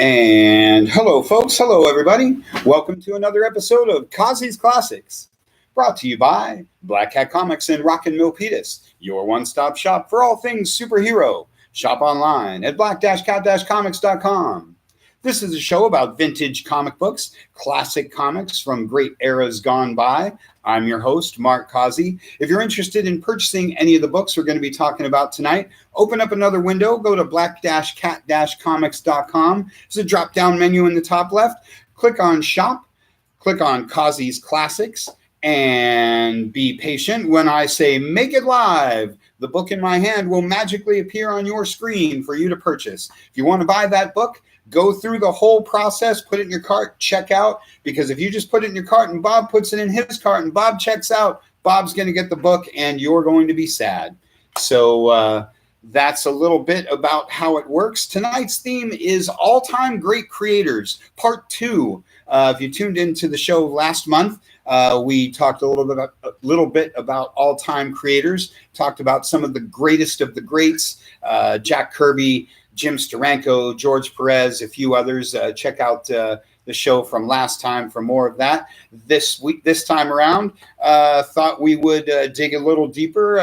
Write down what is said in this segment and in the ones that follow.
And hello, folks. Hello, everybody. Welcome to another episode of Causey's Classics, brought to you by Black Cat Comics and Rockin' Milpitas, your one-stop shop for all things superhero. Shop online at black-cat-comics.com. This is a show about vintage comic books, classic comics from great eras gone by. I'm your host, Mark Causey. If you're interested in purchasing any of the books we're going to be talking about tonight, open up another window, go to black-cat-comics.com. There's a drop-down menu in the top left. Click on Shop, click on Causey's Classics, and be patient when I say make it live. The book in my hand will magically appear on your screen for you to purchase. If you want to buy that book, go through the whole process, put it in your cart, check out, because if you just put it in your cart and Bob puts it in his cart and Bob checks out, Bob's going to get the book and you're going to be sad. So that's a little bit about how it works. Tonight's theme is all-time great creators, part 2. If you tuned into the show last month, we talked a little bit about all-time creators, talked about some of the greatest of the greats, Jack Kirby, Jim Steranko, George Perez, a few others. Check out the show from last time for more of that. This time around, thought we would dig a little deeper,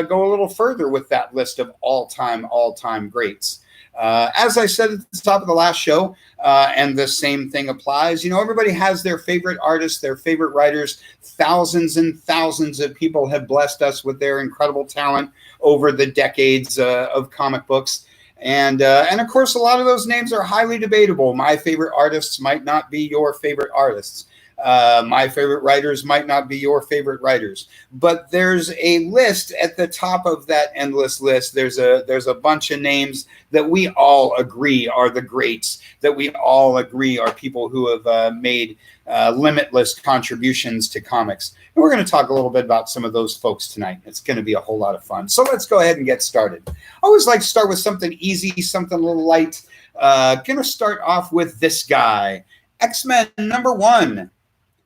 go a little further with that list of all-time greats. As I said at the top of the last show, and the same thing applies, everybody has their favorite artists, their favorite writers. Thousands and thousands of people have blessed us with their incredible talent over the decades of comic books. And of course, a lot of those names are highly debatable. My favorite artists might not be your favorite artists. My favorite writers might not be your favorite writers. But there's a list at the top of that endless list. There's a bunch of names that we all agree are the greats, that we all agree are people who have made limitless contributions to comics. And we're going to talk a little bit about some of those folks tonight. It's going to be a whole lot of fun. So let's go ahead and get started. I always like to start with something easy, something a little light. Going to start off with this guy, X-Men #1.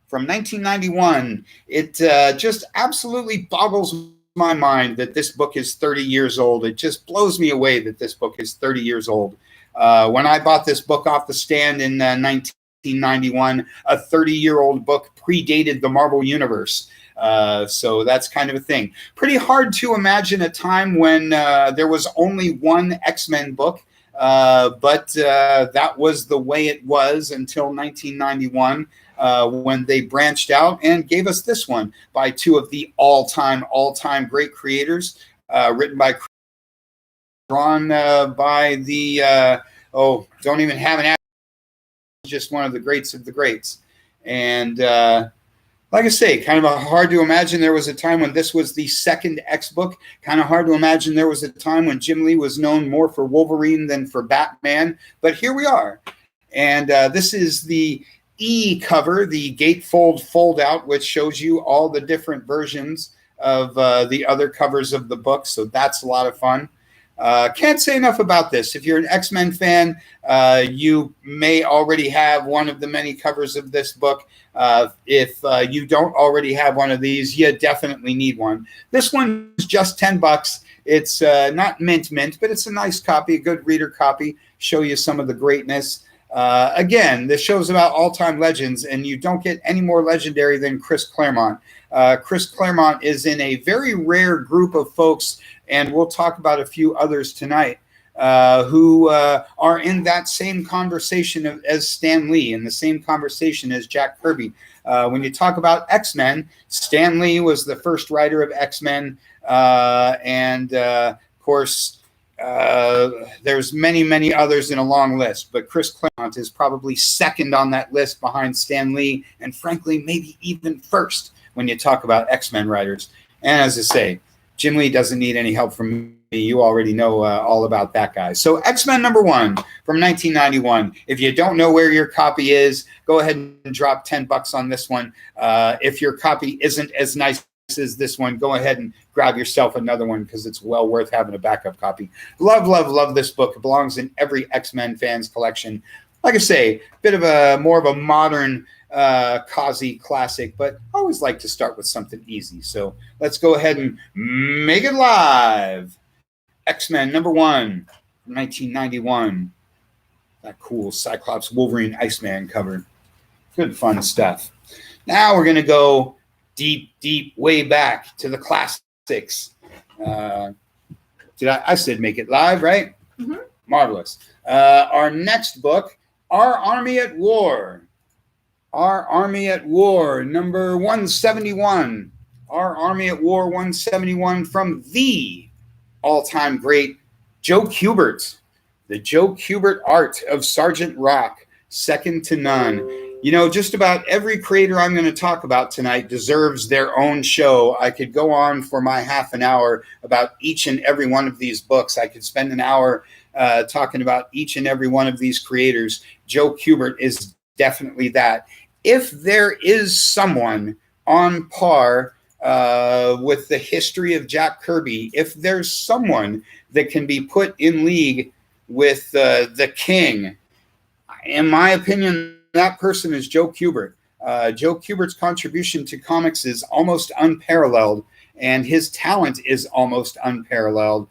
From 1991, it just absolutely boggles my mind that this book is 30 years old. It just blows me away that this book is 30 years old. When I bought this book off the stand in 1991, a 30-year-old book predated the Marvel Universe. So that's kind of a thing. Pretty hard to imagine a time when there was only one X-Men book. But that was the way it was until 1991, when they branched out and gave us this one by two of the all-time great creators, written by, drawn by the, don't even have an actor, just one of the greats of the greats. And like I say, kind of hard to imagine there was a time when this was the second X book. Kind of hard to imagine there was a time when Jim Lee was known more for Wolverine than for Batman. But here we are. And this is the E cover, the gatefold fold out, which shows you all the different versions of the other covers of the book. So that's a lot of fun. Can't say enough about this. If you're an X-Men fan, you may already have one of the many covers of this book. If you don't already have one of these, you definitely need one. This one is just $10. It's not mint, but it's a nice copy, a good reader copy. Show you some of the greatness. Again, this show's about all-time legends, and you don't get any more legendary than Chris Claremont. Chris Claremont is in a very rare group of folks, and we'll talk about a few others tonight, who are in that same conversation as Stan Lee, in the same conversation as Jack Kirby. When you talk about X-Men, Stan Lee was the first writer of X-Men, and of course, there's many others in a long list, but Chris Claremont is probably second on that list behind Stan Lee, and frankly, maybe even first when you talk about X-Men writers. And as I say, Jim Lee doesn't need any help from me. You already know all about that guy. So X-Men #1 from 1991. If you don't know where your copy is, go ahead and drop $10 on this one. If your copy isn't as nice as this one, go ahead and grab yourself another one, because it's well worth having a backup copy. Love this book. It belongs in every X-Men fan's collection. Like I say, bit of more of a modern Causey classic, but I always like to start with something easy. So let's go ahead and make it live. X-Men #1 from 1991. That cool Cyclops Wolverine Iceman cover. Good fun stuff. Now we're going to go deep, deep, way back to the classics. I said make it live, right? Mm-hmm. Marvelous. Our next book, Our Army at War. Our Army at War, number 171. Our Army at War 171 from the all-time great Joe Kubert. The Joe Kubert art of Sergeant Rock, second to none. You know, just about every creator I'm going to talk about tonight deserves their own show. I could go on for my half an hour about each and every one of these books. I could spend an hour talking about each and every one of these creators. Joe Kubert is definitely that. If there is someone on par with the history of Jack Kirby, if there's someone that can be put in league with the king, in my opinion, that person is Joe Kubert. Joe Kubert's contribution to comics is almost unparalleled, and his talent is almost unparalleled.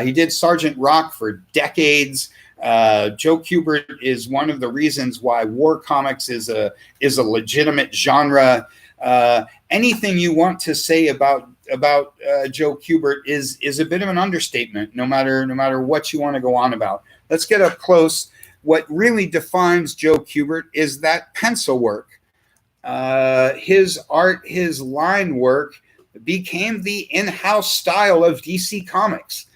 He did Sergeant Rock for decades. Joe Kubert is one of the reasons why war comics is a legitimate genre. Anything you want to say about Joe Kubert is a bit of an understatement, no matter what you want to go on about. Let's get up close. What really defines Joe Kubert is that pencil work. His art, his line work became the in-house style of DC Comics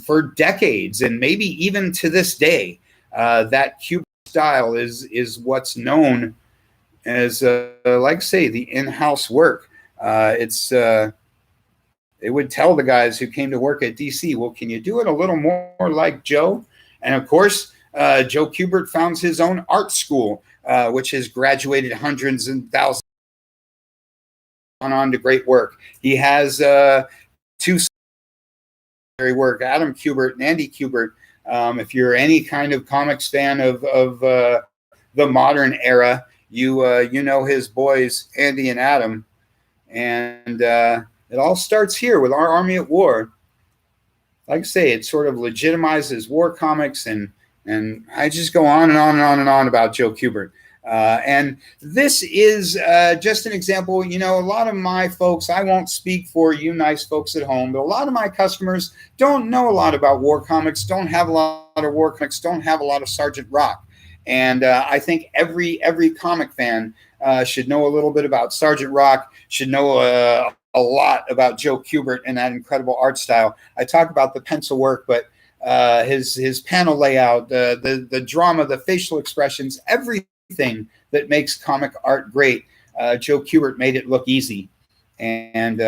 for decades, and maybe even to this day. That Kubert style is what's known as, like say, the in-house work. They would tell the guys who came to work at DC, well, can you do it a little more like Joe? And of course, Joe Kubert founds his own art school, which has graduated hundreds and thousands on to great work. He has two work, Adam Kubert and Andy Kubert. If you're any kind of comics fan of the modern era, you know his boys, Andy and Adam. And it all starts here with Our Army at War. Like I say, it sort of legitimizes war comics, and I just go on and on and on and on about Joe Kubert. And this is just an example. You know, a lot of my folks, I won't speak for you nice folks at home, but a lot of my customers don't know a lot about war comics, don't have a lot of war comics, don't have a lot of Sergeant Rock. And I think every comic fan should know a little bit about Sergeant Rock, should know a lot about Joe Kubert and that incredible art style. I talk about the pencil work, but his panel layout, the drama, the facial expressions, everything that makes comic art great. Joe Kubert made it look easy. And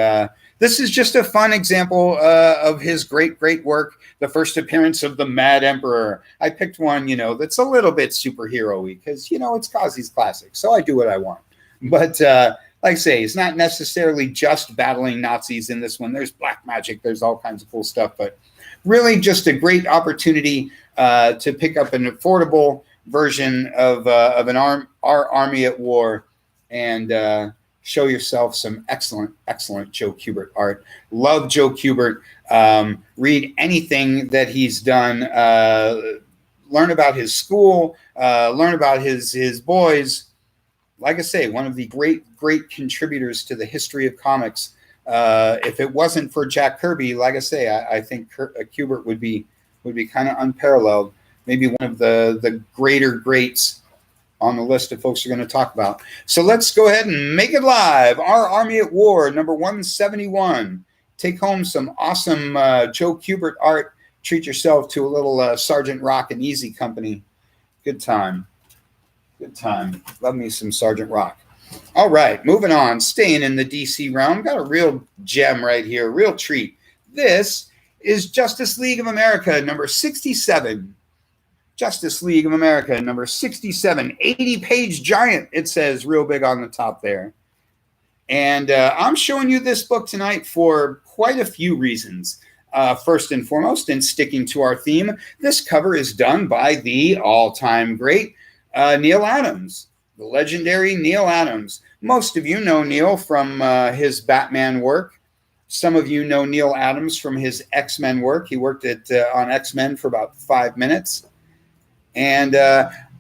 this is just a fun example of his great work. The first appearance of the Mad Emperor. I picked one, that's a little bit superhero-y because, it's Causey's classic. So I do what I want. But like I say, it's not necessarily just battling Nazis in this one. There's black magic. There's all kinds of cool stuff. But really just a great opportunity to pick up an affordable version of Our Army at War and show yourself some excellent Joe Kubert art. Love Joe Kubert. Read anything that he's done. Learn about his school. Learn about his boys. Like I say, one of the great contributors to the history of comics. If it wasn't for Jack Kirby, like I say, I think Kubert would be kind of unparalleled. Maybe one of the greats on the list of folks we're going to talk about. So let's go ahead and make it live. Our Army at War, number 171. Take home some awesome Joe Kubert art. Treat yourself to a little Sergeant Rock and Easy Company. Good time. Love me some Sergeant Rock. All right, moving on. Staying in the DC realm. Got a real gem right here, real treat. This is Justice League of America, number 67. Justice League of America, number 67. 80-page giant, it says real big on the top there. And I'm showing you this book tonight for quite a few reasons. First and foremost, and sticking to our theme, this cover is done by the all-time great Neil Adams, the legendary Neil Adams. Most of you know Neil from his Batman work. Some of you know Neil Adams from his X-Men work. He worked on X-Men for about 5 minutes. And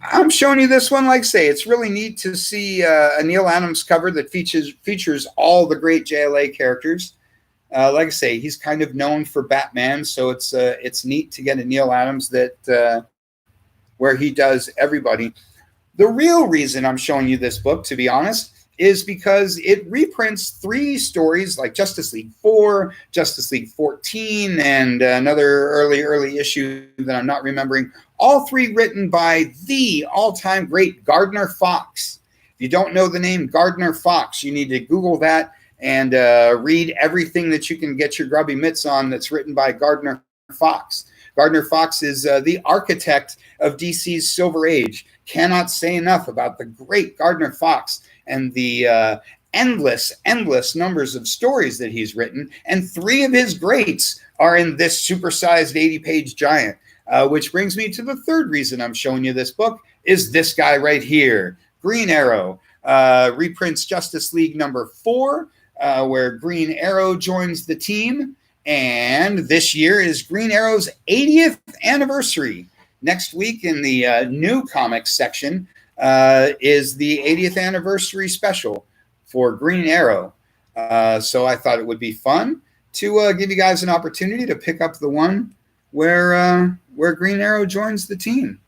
I'm showing you this one. Like I say, it's really neat to see a Neil Adams cover that features all the great JLA characters. Like I say, he's kind of known for Batman, so it's neat to get a Neil Adams that where he does everybody. The real reason I'm showing you this book, to be honest, is because it reprints 3 stories like Justice League 4, Justice League 14, and another early issue that I'm not remembering. All 3 written by the all-time great Gardner Fox. If you don't know the name Gardner Fox, you need to Google that and read everything that you can get your grubby mitts on that's written by Gardner Fox. Gardner Fox is the architect of DC's Silver Age. Cannot say enough about the great Gardner Fox and the endless numbers of stories that he's written. And 3 of his greats are in this supersized 80-page giant, which brings me to the third reason I'm showing you this book is this guy right here, Green Arrow. Reprints Justice League number 4, where Green Arrow joins the team. And this year is Green Arrow's 80th anniversary. Next week in the new comics section is the 80th anniversary special for Green Arrow. So I thought it would be fun to give you guys an opportunity to pick up the one where Green Arrow joins the team.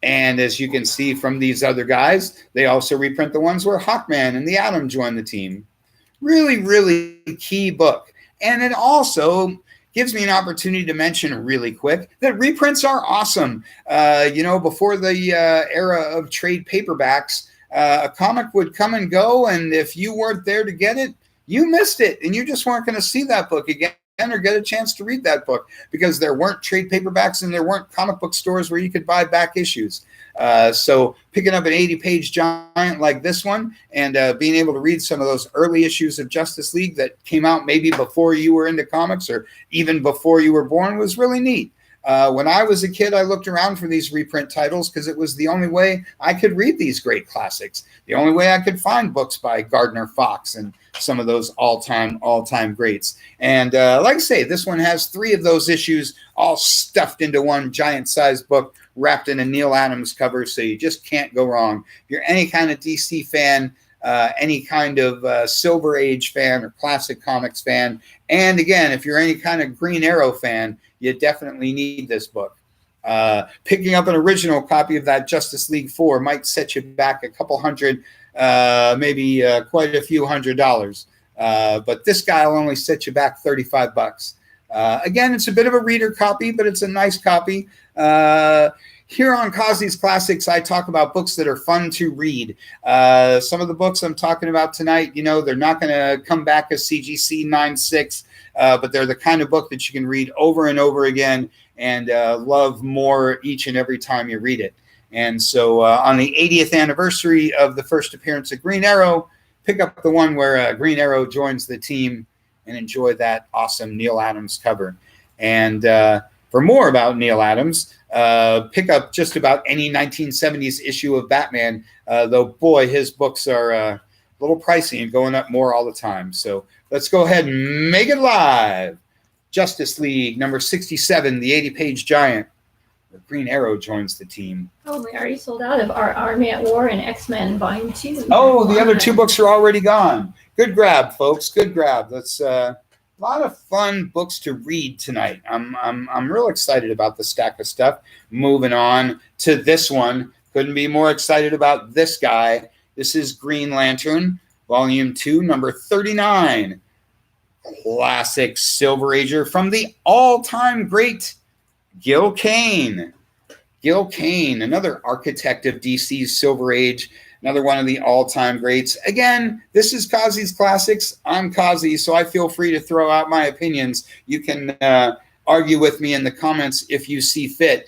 And as you can see from these other guys, they also reprint the ones where Hawkman and the Atom join the team. Really, really key book. And it also gives me an opportunity to mention really quick that reprints are awesome. Before the era of trade paperbacks, a comic would come and go, and if you weren't there to get it, you missed it, and you just weren't going to see that book again or get a chance to read that book because there weren't trade paperbacks and there weren't comic book stores where you could buy back issues. So picking up an 80-page giant like this one and being able to read some of those early issues of Justice League that came out maybe before you were into comics or even before you were born was really neat. When I was a kid, I looked around for these reprint titles because it was the only way I could read these great classics, the only way I could find books by Gardner Fox and some of those all-time greats. And like I say, this one has 3 of those issues all stuffed into one giant-sized book wrapped in a Neil Adams cover, so you just can't go wrong. If you're any kind of DC fan, any kind of Silver Age fan or classic comics fan, and again, if you're any kind of Green Arrow fan, you definitely need this book. Picking up an original copy of that Justice League 4 might set you back a couple hundred, maybe quite a few $100. But this guy will only set you back $35. Again, it's a bit of a reader copy, but it's a nice copy. Here on Causey's Classics, I talk about books that are fun to read. Some of the books I'm talking about tonight, they're not going to come back as CGC 9.6, but they're the kind of book that you can read over and over again and love more each and every time you read it. And so on the 80th anniversary of the first appearance of Green Arrow, pick up the one where Green Arrow joins the team and enjoy that awesome Neil Adams cover. And for more about Neil Adams, pick up just about any 1970s issue of Batman, though, boy, his books are a little pricey and going up more all the time. So let's go ahead and make it live. Justice League number 67, the 80-page giant, where Green Arrow joins the team. Oh, we already sold out of our Army at War and XMen Volume 2. Oh, the other 2 books are already gone. Good grab, folks. Good grab. That's a lot of fun books to read tonight. I'm real excited about the stack of stuff. Moving on to this one. Couldn't be more excited about this guy. This is Green Lantern, Volume 2, number 39. Classic Silver Ager from the all-time great Gil Kane. Gil Kane, another architect of DC's Silver Age, another one of the all-time greats. Again, this is Causey's Classics. I'm Causey, so I feel free to throw out my opinions. You can argue with me in the comments if you see fit.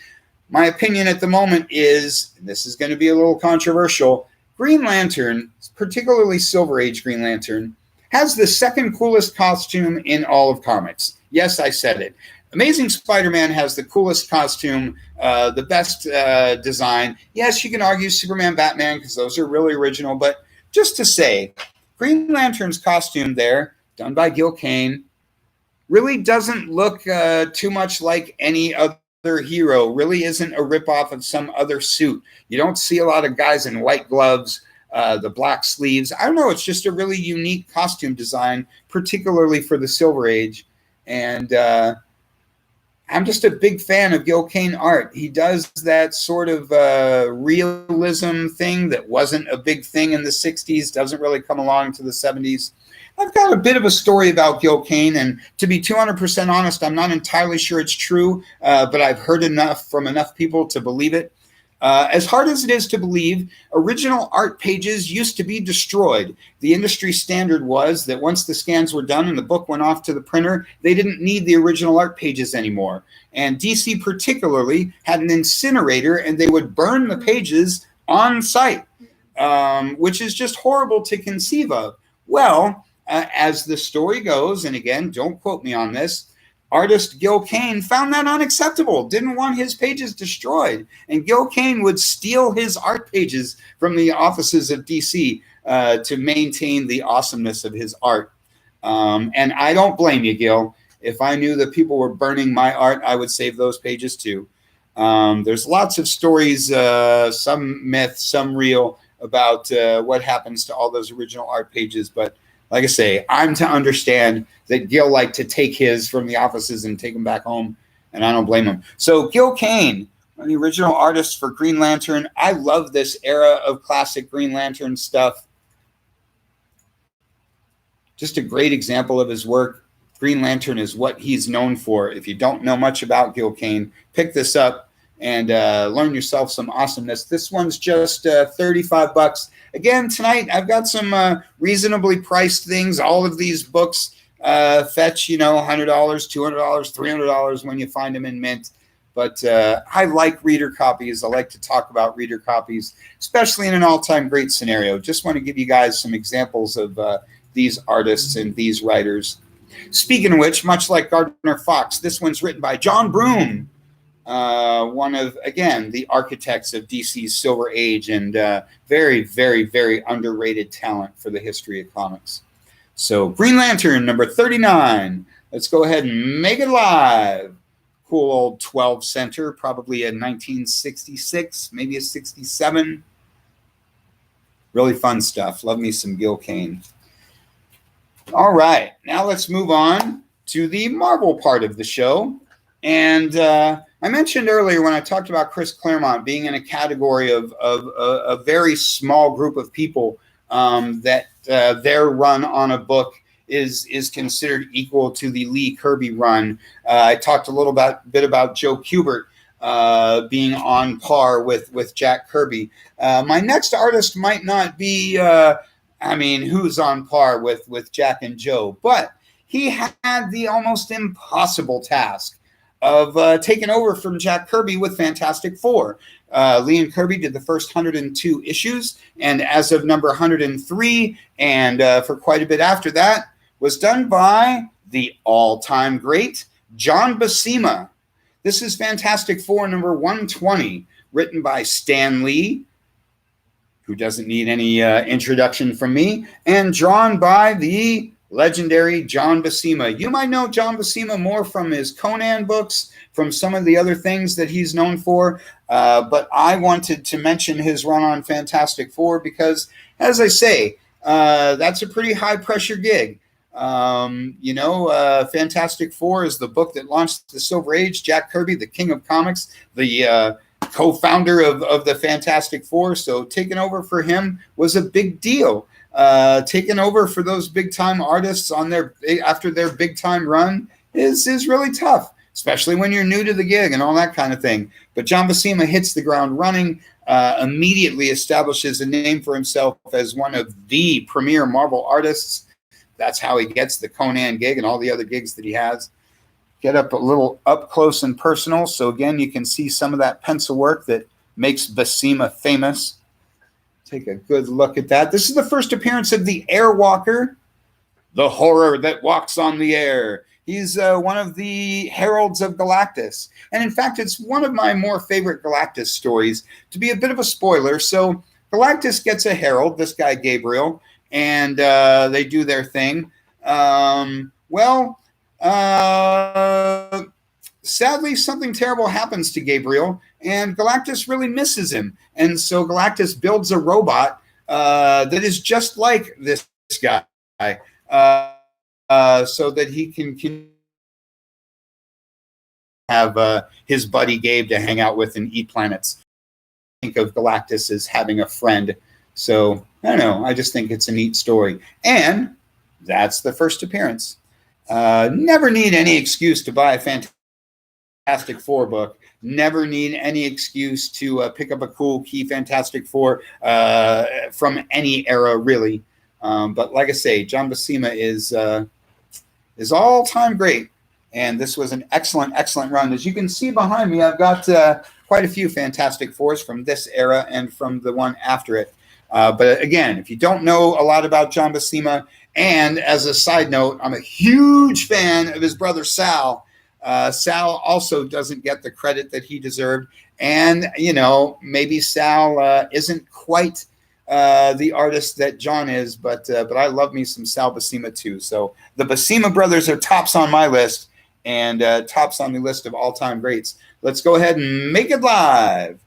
My opinion at the moment is, and this is going to be a little controversial, Green Lantern, particularly Silver Age Green Lantern, has the second coolest costume in all of comics. Yes, I said it. Amazing Spider-Man has the coolest costume, the best design. Yes, you can argue Superman, Batman, because those are really original. But just to say, Green Lantern's costume there, done by Gil Kane, really doesn't look too much like any other hero really isn't a ripoff of some other suit. You don't see a lot of guys in white gloves, the black sleeves. I don't know. It's just a really unique costume design, particularly for the Silver Age. And I'm just a big fan of Gil Kane art. He does that sort of realism thing that wasn't a big thing in the 60s, doesn't really come along to the 70s. I've got a bit of a story about Gil Kane, and to be 200% honest, I'm not entirely sure it's true, but I've heard enough from enough people to believe it. As hard as it is to believe, original art pages used to be destroyed. The industry standard was that once the scans were done and the book went off to the printer, they didn't need the original art pages anymore. And DC particularly had an incinerator, and they would burn the pages on site, which is just horrible to conceive of. Well, as the story goes, and again, don't quote me on this, artist Gil Kane found that unacceptable, didn't want his pages destroyed. And Gil Kane would steal his art pages from the offices of DC to maintain the awesomeness of his art. And I don't blame you, Gil. If I knew that people were burning my art, I would save those pages too. There's lots of stories, some myth, some real, about what happens to all those original art pages. But like I say, I'm to understand that Gil liked to take his from the offices and take them back home, and I don't blame him. So Gil Kane, one of the original artists for Green Lantern. I love this era of classic Green Lantern stuff. Just a great example of his work. Green Lantern is what he's known for. If you don't know much about Gil Kane, pick this up and learn yourself some awesomeness. This one's just $35. Again, tonight I've got some reasonably priced things. All of these books fetch, $100, $200, $300 when you find them in mint. But I like reader copies. I like to talk about reader copies, especially in an all-time great scenario. Just want to give you guys some examples of these artists and these writers. Speaking of which, much like Gardner Fox, this one's written by John Broome, one of, again, the architects of DC's Silver Age, and very, very, very underrated talent for the history of comics. So Green Lantern number 39. Let's go ahead and make it live. Cool old 12 center, probably a 1966, maybe a 67. Really fun stuff. Love me some Gil Kane. All right, now let's move on to the Marvel part of the show. And I mentioned earlier when I talked about Chris Claremont being in a category of a very small group of people that their run on a book is considered equal to the Lee Kirby run. I talked a little bit about Joe Kubert being on par with Jack Kirby. My next artist might not be, who's on par with Jack and Joe, but he had the almost impossible task of taking over from Jack Kirby with Fantastic Four. Lee and Kirby did the first 102 issues, and as of number 103, and for quite a bit after that, was done by the all-time great John Buscema. This is Fantastic Four number 120, written by Stan Lee, who doesn't need any introduction from me, and drawn by the legendary John Buscema. You might know John Buscema more from his Conan books, from some of the other things that he's known for, but I wanted to mention his run on Fantastic Four because, as I say, that's a pretty high-pressure gig. Fantastic Four is the book that launched the Silver Age. Jack Kirby, the king of comics, the co-founder of the Fantastic Four, so taking over for him was a big deal. Taking over for those big-time artists after their big-time run is really tough, especially when you're new to the gig and all that kind of thing. But John Buscema hits the ground running, immediately establishes a name for himself as one of the premier Marvel artists. That's how he gets the Conan gig and all the other gigs that he has. Get up a little up close and personal. So again, you can see some of that pencil work that makes Buscema famous. Take a good look at that. This is the first appearance of the Airwalker, the horror that walks on the air. He's one of the heralds of Galactus. And in fact, it's one of my more favorite Galactus stories. To be a bit of a spoiler, so Galactus gets a herald, this guy Gabriel, and they do their thing. sadly, something terrible happens to Gabriel, and Galactus really misses him. And so Galactus builds a robot that is just like this guy, so that he can have his buddy Gabe to hang out with and eat planets. Think of Galactus as having a friend. So I don't know. I just think it's a neat story. And that's the first appearance. Never need any excuse to buy a Fantastic Four book. Never need any excuse to pick up a cool key Fantastic Four from any era, really. But like I say, John Buscema is all-time great. And this was an excellent, excellent run. As you can see behind me, I've got quite a few Fantastic Fours from this era and from the one after it. But again, if you don't know a lot about John Buscema, and as a side note, I'm a huge fan of his brother Sal. Sal also doesn't get the credit that he deserved. And, you know, maybe Sal isn't quite the artist that John is, but I love me some Sal Buscema too. So the Buscema brothers are tops on my list and tops on the list of all-time greats. Let's go ahead and make it live.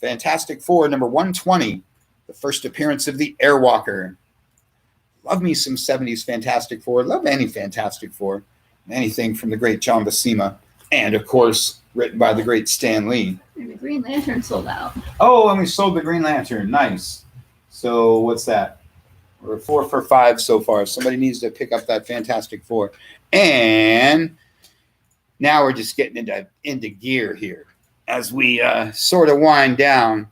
Fantastic Four, number 120, the first appearance of the Airwalker. Love me some 70s Fantastic Four. Love any Fantastic Four. Anything from the great John Buscema. And, of course, written by the great Stan Lee. And the Green Lantern sold out. Oh, and we sold the Green Lantern. Nice. So what's that? We're 4 for 5 so far. Somebody needs to pick up that Fantastic Four. And now we're just getting into gear here. As we sort of wind down,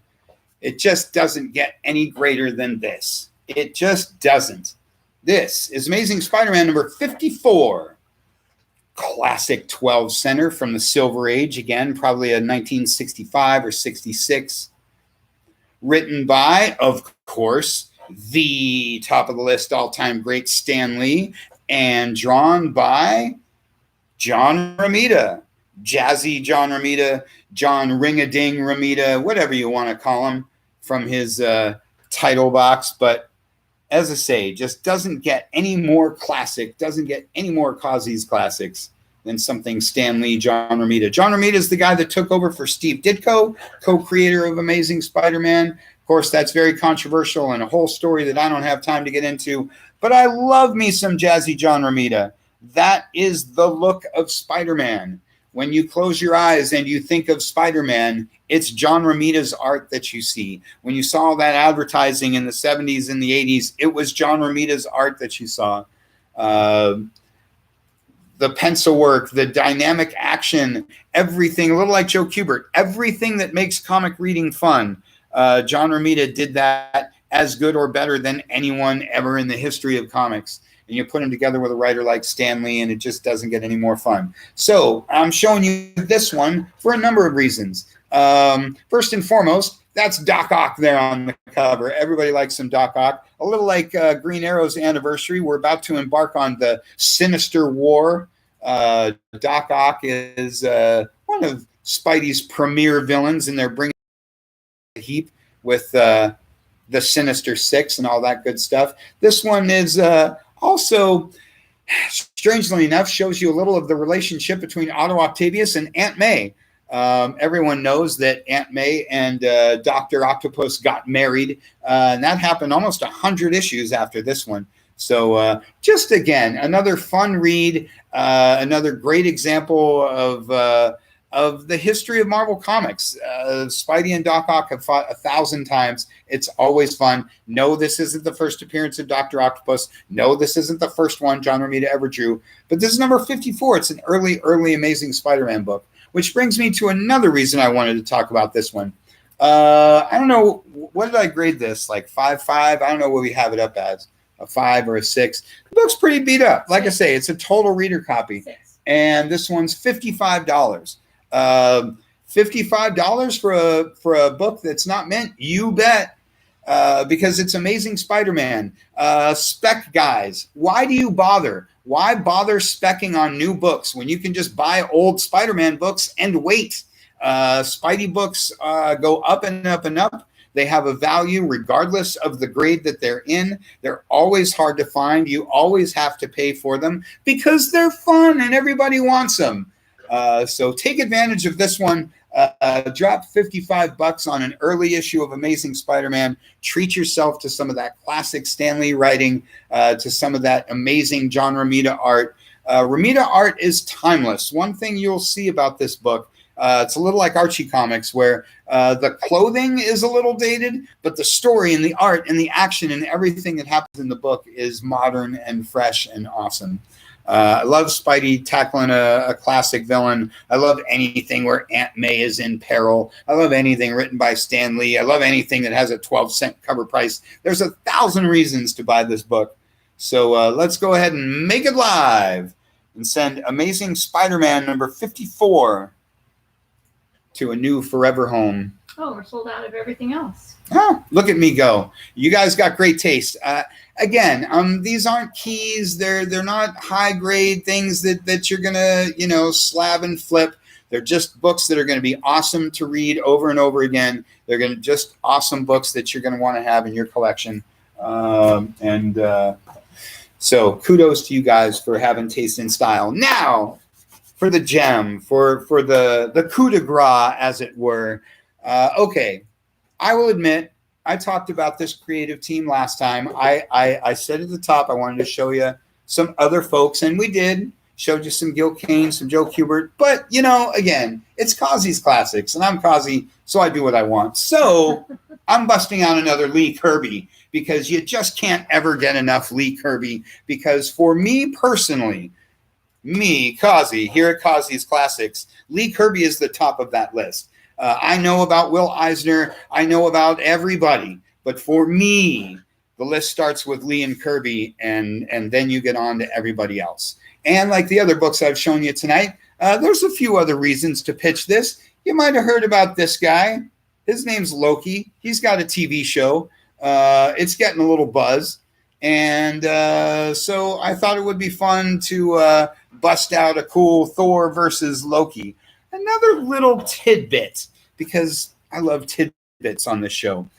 it just doesn't get any greater than this. It just doesn't. This is Amazing Spider-Man number 54. Classic 12 center from the Silver Age. Again, probably a 1965 or 66. Written by, of course, the top of the list all-time great Stan Lee, and drawn by John Romita. Jazzy John Romita, John Ring-a-Ding Romita, whatever you want to call him, from his title box. But as I say, just doesn't get any more classic, doesn't get any more Causey's classics than something Stan Lee, John Romita. John Romita is the guy that took over for Steve Ditko, co-creator of Amazing Spider-Man. Of course, that's very controversial and a whole story that I don't have time to get into. But I love me some Jazzy John Romita. That is the look of Spider-Man. When you close your eyes and you think of Spider-Man, it's John Romita's art that you see. When you saw that advertising in the 70s and the 80s, it was John Romita's art that you saw. The pencil work, the dynamic action, everything, a little like Joe Kubert, everything that makes comic reading fun. John Romita did that as good or better than anyone ever in the history of comics. And you put him together with a writer like Stan Lee, and it just doesn't get any more fun. So I'm showing you this one for a number of reasons. First and foremost, that's Doc Ock there on the cover. Everybody likes some Doc Ock. A little like Green Arrow's anniversary. We're about to embark on the Sinister War. Doc Ock is one of Spidey's premier villains, and they're bringing a heap with the Sinister Six and all that good stuff. This one is also, strangely enough, shows you a little of the relationship between Otto Octavius and Aunt May. Everyone knows that Aunt May and Dr. Octopus got married, and that happened almost 100 issues after this one. So just, again, another fun read, another great example of the history of Marvel Comics. Spidey and Doc Ock have fought 1,000 times. It's always fun. No, this isn't the first appearance of Dr. Octopus. No, this isn't the first one John Romita ever drew. But this is number 54. It's an early Amazing Spider-Man book, which brings me to another reason I wanted to talk about this one. I don't know, what did I grade this? Like 5.5? I don't know what we have it up as, a 5 or a 6. The book's pretty beat up. Like I say, it's a total reader copy. 6. And this one's $55. $55 for a book that's not meant, you bet, because it's Amazing Spider-Man. Spec guys, why do you bother? Why bother specking on new books when you can just buy old Spider-Man books and wait? Spidey books go up and up and up. They have a value regardless of the grade that they're in. They're always hard to find. You always have to pay for them because they're fun and everybody wants them. So take advantage of this one. Drop $55 on an early issue of Amazing Spider-Man. Treat yourself to some of that classic Stan Lee writing, to some of that amazing John Romita art. Romita art is timeless. One thing you'll see about this book, it's a little like Archie comics, where the clothing is a little dated, but the story and the art and the action and everything that happens in the book is modern and fresh and awesome. I love Spidey tackling a classic villain. I love anything where Aunt May is in peril. I love anything written by Stan Lee. I love anything that has a 12-cent cover price. There's 1,000 reasons to buy this book. So let's go ahead and make it live and send Amazing Spider-Man number 54 to a new forever home. Oh, we're sold out of everything else. Oh, look at me go. You guys got great taste. Again, these aren't keys. They're not high grade things that you're going to, slab and flip. They're just books that are going to be awesome to read over and over again. They're going to just awesome books that you're going to want to have in your collection. So kudos to you guys for having taste and style. Now, for the gem, for the coup de grace, as it were. Okay, I will admit, I talked about this creative team last time. I said at the top I wanted to show you some other folks, and we did. Showed you some Gil Kane, some Joe Kubert. But, again, it's Causey's Classics, and I'm Causey, so I do what I want. So I'm busting out another Lee Kirby, because you just can't ever get enough Lee Kirby, because for me personally, Causey, here at Causey's Classics, Lee Kirby is the top of that list. I know about Will Eisner. I know about everybody. But for me, the list starts with Lee and Kirby, and then you get on to everybody else. And like the other books I've shown you tonight, there's a few other reasons to pitch this. You might have heard about this guy. His name's Loki. He's got a TV show. It's getting a little buzz. And so I thought it would be fun to bust out a cool Thor versus Loki. Another little tidbit, because I love tidbits on this show.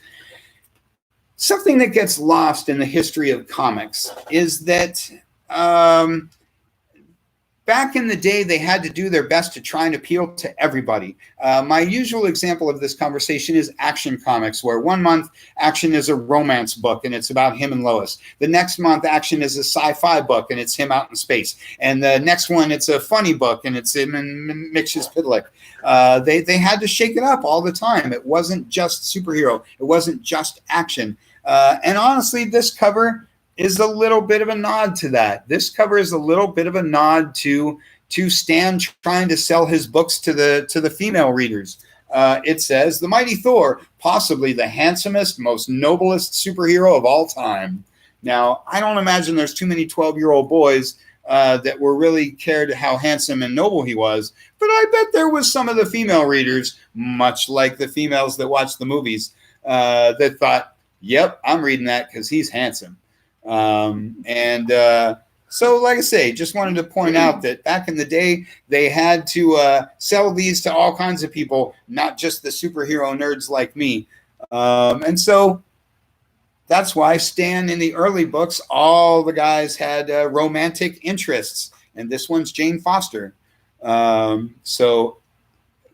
Something that gets lost in the history of comics is that back in the day, they had to do their best to try and appeal to everybody. My usual example of this conversation is Action Comics, where 1 month Action is a romance book, and it's about him and Lois. The next month, Action is a sci-fi book, and it's him out in space. And the next one, it's a funny book, and it's him and Mitch's Pidlick. They had to shake it up all the time. It wasn't just superhero. It wasn't just action. And honestly, this cover is a little bit of a nod to that. This cover is a little bit of a nod to Stan trying to sell his books to the female readers. It says, "The Mighty Thor, possibly the handsomest, most noblest superhero of all time." Now, I don't imagine there's too many 12-year-old boys that were really cared how handsome and noble he was, but I bet there was some of the female readers, much like the females that watched the movies, that thought, "Yep, I'm reading that because he's handsome." So like I say, just wanted to point out that back in the day, they had to sell these to all kinds of people, not just the superhero nerds like me. And so that's why Stan, in the early books, all the guys had romantic interests. And this one's Jane Foster. So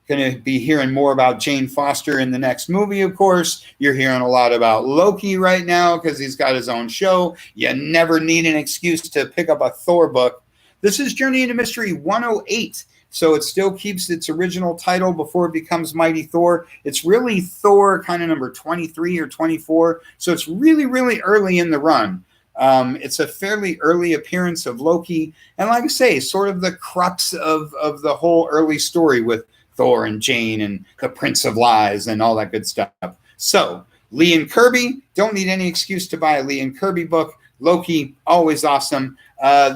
going to be hearing more about Jane Foster in the next movie, of course. You're hearing a lot about Loki right now because he's got his own show. You never need an excuse to pick up a Thor book. This is Journey into Mystery 108, so it still keeps its original title before it becomes Mighty Thor. It's really Thor kind of number 23 or 24, so it's really, really early in the run. It's a fairly early appearance of Loki, and like I say, sort of the crux of the whole early story with Thor and Jane and the Prince of Lies and all that good stuff. So Lee and Kirby, don't need any excuse to buy a Lee and Kirby book. Loki, always awesome.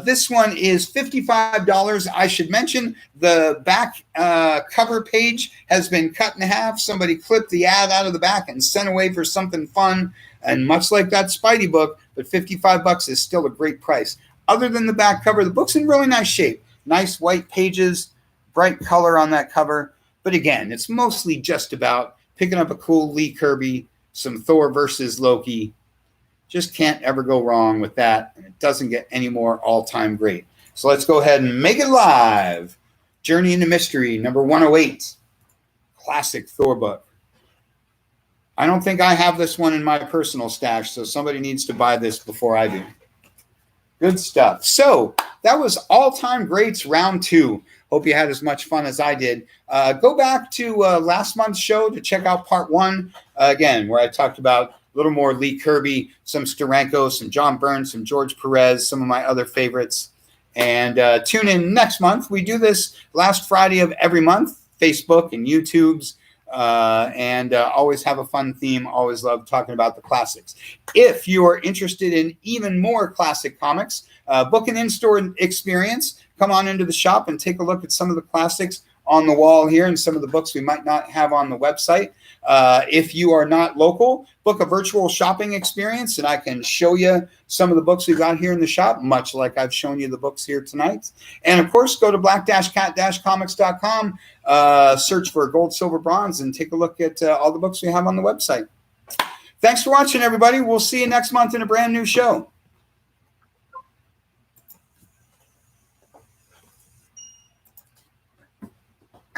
This one is $55. I should mention the back cover page has been cut in half. Somebody clipped the ad out of the back and sent away for something fun. And much like that Spidey book, but $55 is still a great price. Other than the back cover, the book's in really nice shape. Nice white pages, bright color on that cover. But again, it's mostly just about picking up a cool Lee Kirby, some Thor versus Loki. Just can't ever go wrong with that. And it doesn't get any more all-time great. So let's go ahead and make it live Journey into Mystery, number 108. Classic Thor book. I don't think I have this one in my personal stash, so somebody needs to buy this before I do. Good stuff. So that was All-Time Greats Round 2. Hope you had as much fun as I did. Go back to last month's show to check out part 1, again, where I talked about a little more Lee Kirby, some Steranko, some John Byrne, some George Perez, some of my other favorites. And tune in next month. We do this last Friday of every month, Facebook and YouTube's. And always have a fun theme. Always love talking about the classics. If you are interested in even more classic comics, book an in-store experience. Come on into the shop and take a look at some of the classics on the wall here and some of the books we might not have on the website. If you are not local, book a virtual shopping experience, and I can show you some of the books we've got here in the shop, much like I've shown you the books here tonight. And, of course, go to black-cat-comics.com, search for Gold, Silver, Bronze, and take a look at all the books we have on the website. Thanks for watching, everybody. We'll see you next month in a brand new show.